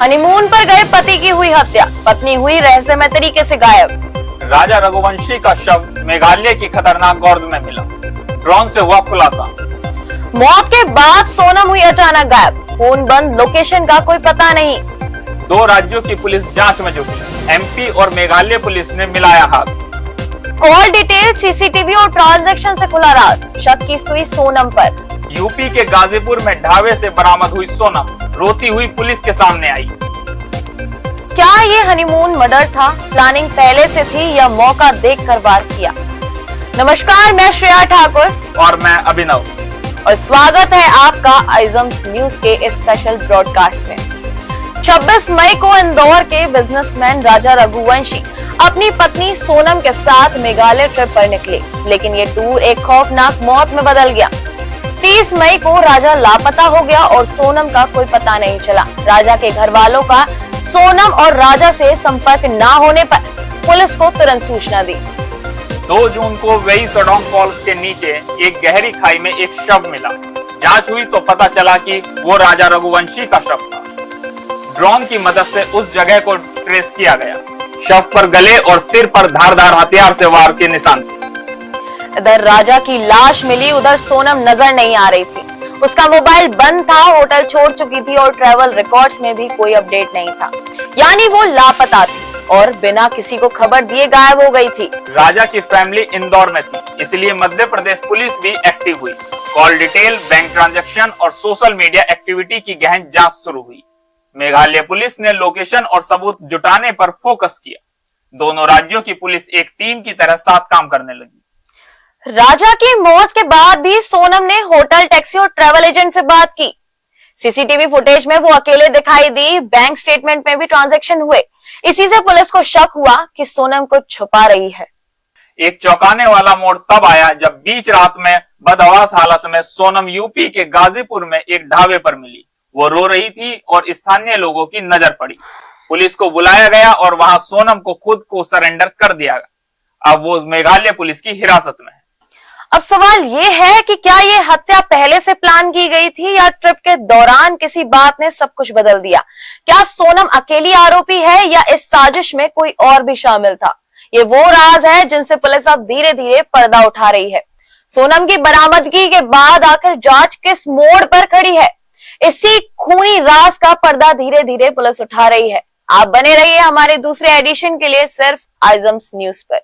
Honeymoon पर गए पति की हुई हत्या, पत्नी हुई रहस्यमय तरीके से गायब। राजा रघुवंशी का शव मेघालय की खतरनाक गोर्ज में मिला, ड्रोन से हुआ खुलासा। मौत के बाद सोनम हुई अचानक गायब, फोन बंद, लोकेशन का कोई पता नहीं। 2 राज्यों की पुलिस जांच में जुटी, एमपी और मेघालय पुलिस ने मिलाया हाथ। कॉल डिटेल, सीसीटीवी और ट्रांजैक्शन से खुला राज, शक की सुई सोनम पर। यूपी के गाजीपुर में ढाबे से बरामद हुई सोनम रोती हुई पुलिस के सामने आई। क्या ये हनीमून मर्डर था? प्लानिंग पहले से थी या मौका देखकर वार किया? नमस्कार, मैं श्रेया ठाकुर और मैं अभिनव, और स्वागत है आपका आइजम्स न्यूज के इस स्पेशल ब्रॉडकास्ट में। 26 मई को इंदौर के बिजनेसमैन राजा रघुवंशी अपनी पत्नी सोनम के साथ मेघालय ट्रिप पर निकले, लेकिन ये टूर एक खौफनाक मौत में बदल गया। 30 मई को राजा लापता हो गया और सोनम का कोई पता नहीं चला। राजा के घर वालों का सोनम और राजा से संपर्क न होने पर पुलिस को तुरंत सूचना दी। 2 जून को वेई सडोंग फॉल्स के नीचे एक गहरी खाई में एक शव मिला। जांच हुई तो पता चला कि वो राजा रघुवंशी का शव था। ड्रोन की मदद से उस जगह को ट्रेस किया गया। शव पर गले और सिर पर धारदार हथियार से वार के निशान थे। इधर राजा की लाश मिली, उधर सोनम नजर नहीं आ रही थी। उसका मोबाइल बंद था, होटल छोड़ चुकी थी और ट्रैवल रिकॉर्ड्स में भी कोई अपडेट नहीं था। यानी वो लापता थी और बिना किसी को खबर दिए गायब हो गई थी। राजा की फैमिली इंदौर में थी, इसलिए मध्य प्रदेश पुलिस भी एक्टिव हुई। कॉल डिटेल, बैंक ट्रांजैक्शन और सोशल मीडिया एक्टिविटी की गहन जांच शुरू हुई। मेघालय पुलिस ने लोकेशन और सबूत जुटाने पर फोकस किया। दोनों राज्यों की पुलिस एक टीम की तरह साथ काम करने लगी। राजा की मौत के बाद भी सोनम ने होटल, टैक्सी और ट्रैवल एजेंट से बात की। सीसीटीवी फुटेज में वो अकेले दिखाई दी, बैंक स्टेटमेंट में भी ट्रांजैक्शन हुए। इसी से पुलिस को शक हुआ कि सोनम कुछ छुपा रही है। एक चौंकाने वाला मोड़ तब आया जब बीच रात में बदहवास हालत में सोनम यूपी के गाजीपुर में एक ढाबे पर मिली। वो रो रही थी और स्थानीय लोगों की नजर पड़ी। पुलिस को बुलाया गया और वहां सोनम को खुद को सरेंडर कर दिया गया। अब वो मेघालय पुलिस की हिरासत में है। अब सवाल ये है कि क्या ये हत्या पहले से प्लान की गई थी या ट्रिप के दौरान किसी बात ने सब कुछ बदल दिया? क्या सोनम अकेली आरोपी है या इस साजिश में कोई और भी शामिल था? ये वो राज है जिनसे पुलिस अब धीरे धीरे पर्दा उठा रही है। सोनम की बरामदगी के बाद आखिर जांच किस मोड़ पर खड़ी है? इसी खूनी राज का पर्दा धीरे धीरे पुलिस उठा रही है। आप बने रहिए हमारे दूसरे एडिशन के लिए सिर्फ आइजम्स न्यूज पर।